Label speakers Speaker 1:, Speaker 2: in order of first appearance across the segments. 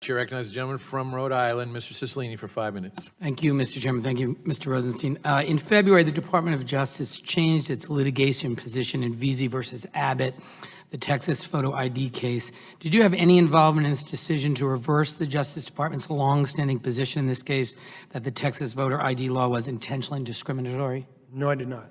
Speaker 1: Chair recognizes the gentleman from Rhode Island, Mr. Cicilline, for 5 minutes.
Speaker 2: Thank you, Mr. Chairman. Thank you, Mr. Rosenstein. In February, the Department of Justice changed its litigation position in Veazey versus Abbott, the Texas photo ID case. Did you have any involvement in this decision to reverse the Justice Department's longstanding position in this case that the Texas voter ID law was intentionally discriminatory?
Speaker 3: No, I did not.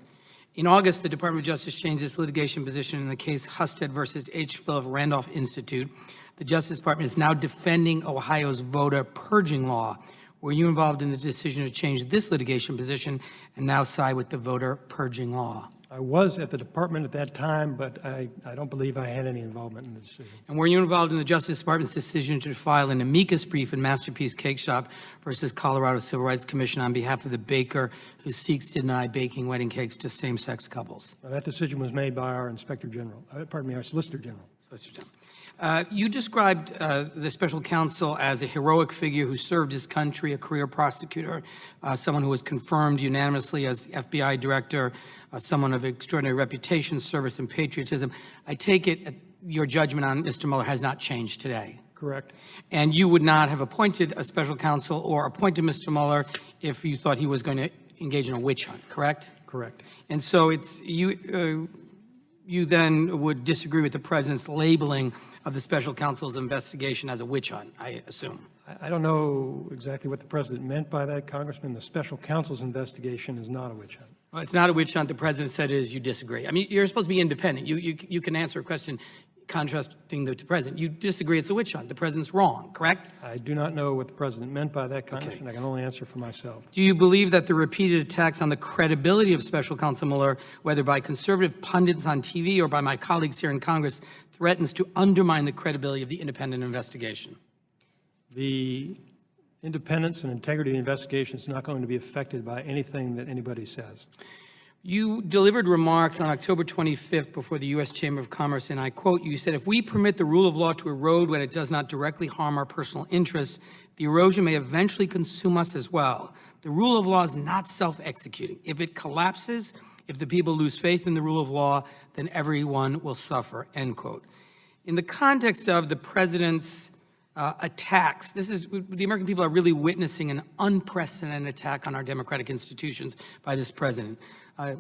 Speaker 2: In August, the Department of Justice changed its litigation position in the case Husted versus H. Philip Randolph Institute. The Justice Department is now defending Ohio's voter purging law. Were you involved in the decision to change this litigation position and now side with the voter purging law?
Speaker 3: I was at the department at that time, but I don't believe I had any involvement in the decision.
Speaker 2: And were you involved in the Justice Department's decision to file an amicus brief in Masterpiece Cake Shop versus Colorado Civil Rights Commission on behalf of the baker who seeks to deny baking wedding cakes to same-sex couples?
Speaker 3: Now, that decision was made by our Inspector General, our Solicitor General.
Speaker 2: You described the special counsel as a heroic figure who served his country, a career prosecutor, someone who was confirmed unanimously as FBI director, someone of extraordinary reputation, service, and patriotism. I take it your judgment on Mr. Mueller has not changed today.
Speaker 3: Correct.
Speaker 2: And you would not have appointed a special counsel or appointed Mr. Mueller if you thought he was going to engage in a witch hunt, correct?
Speaker 3: Correct.
Speaker 2: And so it's you then would disagree with the president's labeling of the special counsel's investigation as a witch hunt, I assume.
Speaker 3: I don't know exactly what the president meant by that, Congressman. The special counsel's investigation is not a witch hunt.
Speaker 2: Well, it's not a witch hunt. The president said it is. You disagree. I mean, you're supposed to be independent. You can answer a question contrasting the president. You disagree it's a witch hunt. The president's wrong, correct?
Speaker 3: I do not know what the president meant by that, Congressman. Okay. I can only answer for myself.
Speaker 2: Do you believe that the repeated attacks on the credibility of special counsel Mueller, whether by conservative pundits on TV or by my colleagues here in Congress, threatens to undermine the credibility of the independent investigation?
Speaker 3: The independence and integrity of the investigation is not going to be affected by anything that anybody says.
Speaker 2: You delivered remarks on October 25th before the U.S. Chamber of Commerce, and I quote, you said, if we permit the rule of law to erode when it does not directly harm our personal interests, the erosion may eventually consume us as well. The rule of law is not self-executing. If it collapses, if the people lose faith in the rule of law, then everyone will suffer, end quote. In the context of the president's attacks, the American people are really witnessing an unprecedented attack on our democratic institutions by this president.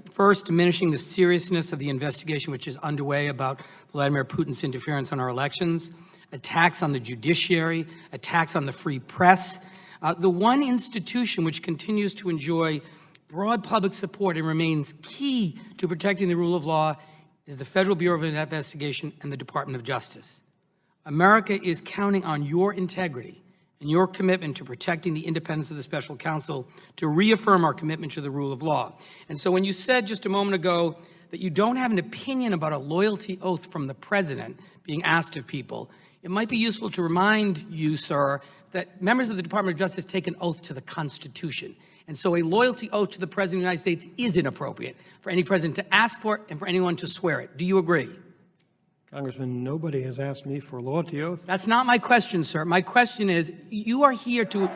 Speaker 2: First, diminishing the seriousness of the investigation which is underway about Vladimir Putin's interference on our elections, attacks on the judiciary, attacks on the free press. The one institution which continues to enjoy broad public support and remains key to protecting the rule of law is the Federal Bureau of Investigation and the Department of Justice. America is counting on your integrity and your commitment to protecting the independence of the special counsel to reaffirm our commitment to the rule of law. And so when you said just a moment ago that you don't have an opinion about a loyalty oath from the president being asked of people, it might be useful to remind you, sir, that members of the Department of Justice take an oath to the Constitution. And so a loyalty oath to the President of the United States is inappropriate for any president to ask for it and for anyone to swear it. Do you agree?
Speaker 3: Congressman, nobody has asked me for a loyalty oath.
Speaker 2: That's not my question, sir. My question is, you are here to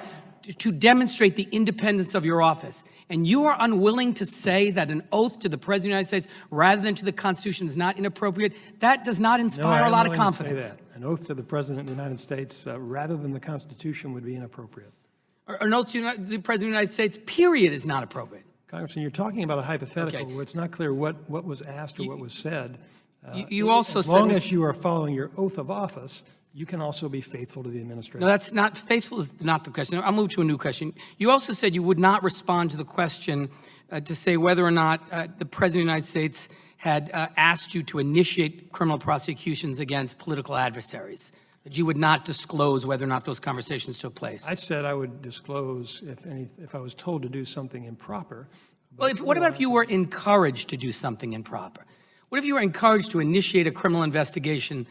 Speaker 2: demonstrate the independence of your office, and you are unwilling to say that an oath to the President of the United States rather than to the Constitution is not inappropriate. That does not inspire a lot of confidence.
Speaker 3: Say that. An oath to the President of the United States rather than the Constitution would be inappropriate.
Speaker 2: An oath to the President of the United States, period, is not appropriate.
Speaker 3: Congressman, you're talking about a hypothetical where it's not clear what was asked or what was said.
Speaker 2: You also said,
Speaker 3: as long as you are following your oath of office, you can also be faithful to the administration.
Speaker 2: No, that's not, faithful is not the question. I'll move to a new question. You also said you would not respond to the question to say whether or not the President of the United States had asked you to initiate criminal prosecutions against political adversaries, that you would not disclose whether or not those conversations took place.
Speaker 3: I said I would disclose if I was told to do something improper.
Speaker 2: Well, what about if you were encouraged to do something improper? What if you were encouraged to initiate a criminal investigation?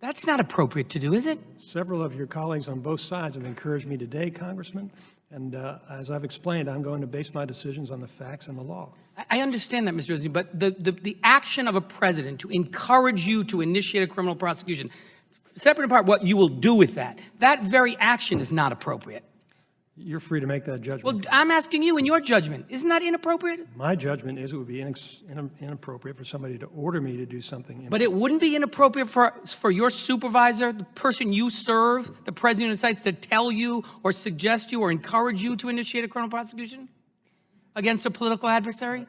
Speaker 2: That's not appropriate to do, is it?
Speaker 3: Several of your colleagues on both sides have encouraged me today, Congressman, and as I've explained, I'm going to base my decisions on the facts and the law.
Speaker 2: I understand that, Mr. Rosenstein, but the action of a president to encourage you to initiate a criminal prosecution, separate apart what you will do with that, that very action is not appropriate.
Speaker 3: You're free to make that
Speaker 2: Well,
Speaker 3: judgment.
Speaker 2: I'm asking you in your judgment. Isn't that inappropriate?
Speaker 3: My judgment is it would be inappropriate for somebody to order me to do something.
Speaker 2: But it wouldn't be inappropriate for your supervisor, the person you serve, the president of the United States, to tell you or suggest you or encourage you to initiate a criminal prosecution against a political adversary?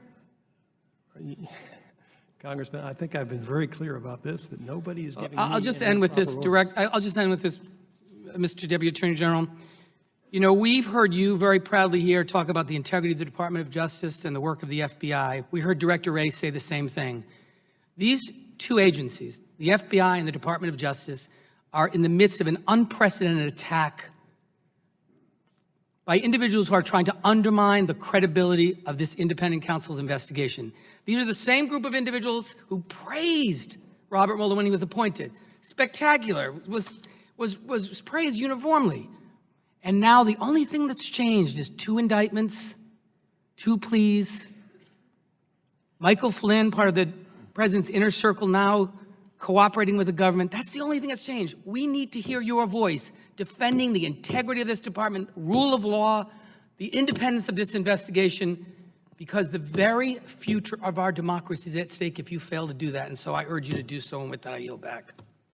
Speaker 3: Congressman, I think I've been very clear about this, that nobody is giving me
Speaker 2: I'll just
Speaker 3: any
Speaker 2: end with this
Speaker 3: improper orders.
Speaker 2: I'll just end with this, Mr. Deputy Attorney General. You know, we've heard you very proudly here talk about the integrity of the Department of Justice and the work of the FBI. We heard Director Wray say the same thing. These two agencies, the FBI and the Department of Justice, are in the midst of an unprecedented attack by individuals who are trying to undermine the credibility of this independent counsel's investigation. These are the same group of individuals who praised Robert Mueller when he was appointed. Spectacular, was praised uniformly. And now the only thing that's changed is 2 indictments, 2 pleas. Michael Flynn, part of the president's inner circle now, cooperating with the government. That's the only thing that's changed. We need to hear your voice defending the integrity of this department, rule of law, the independence of this investigation, because the very future of our democracy is at stake if you fail to do that. And so I urge you to do so, and with that, I yield back.